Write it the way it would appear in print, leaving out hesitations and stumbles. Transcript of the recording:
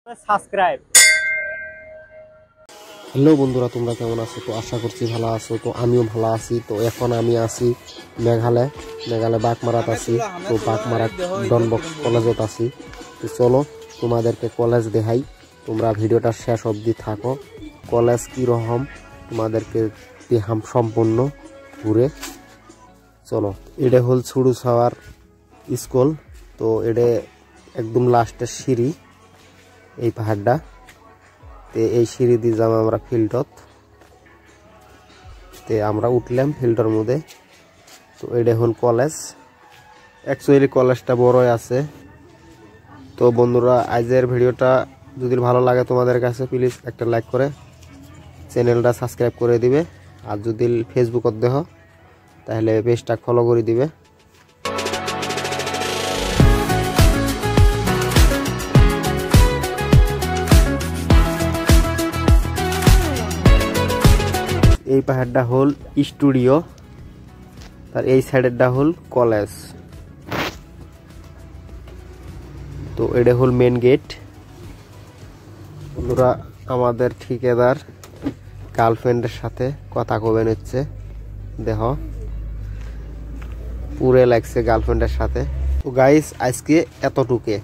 Subscribe. Hello বন্ধুরা, তোমরা কেমন আছো? তো আশা করছি ভালো আছো। তো আমিও ভালো আছি। তো এখন আমি আছি মেঘালয় বাঘমারাত আছি। তো বাঘমারাত ডনবক্স কলেজত আছি। তো চলো তোমাদেরকে কলেজ দেখাই, তোমরা ভিডিওটা শেষ অবধি থাকো। কলেজ কীরকম তোমাদেরকে দেখাম সম্পূর্ণ ঘুরে। চলো, এটা হল ছুড়ু ছাওয়ার স্কুল। তো এটা একদম লাস্টের সিঁড়ি, এই পাহাড়টা। তো এই সিঁড়ি দিয়ে যাবো আমরা ফিল্ডত। তো আমরা উঠলাম ফিল্ডের মধ্যে। তো এটা হল কলেজ। অ্যাকচুয়ালি কলেজটা বড়ই আছে। তো বন্ধুরা, আজকের ভিডিওটা যদি ভালো লাগে তোমাদের কাছে, প্লিজ একটা লাইক করে চ্যানেলটা সাবস্ক্রাইব করে দিবে। আর যদি ফেসবুকত দেখো তাহলে পেজটা ফলো করে দিবে। এই পাহাড়টা হল স্টুডিও, তার এই সাইডেরটা হল কলেজ। তো এটা হল মেন গেট। বন্ধুরা, আমাদের ঠিকাদার গার্লফ্রেন্ডের সাথে কথা কবে নিচ্ছে দেখো, পুরে লাগছে গার্লফ্রেন্ডের সাথে। তো গাইস, আজকে এতটুকু।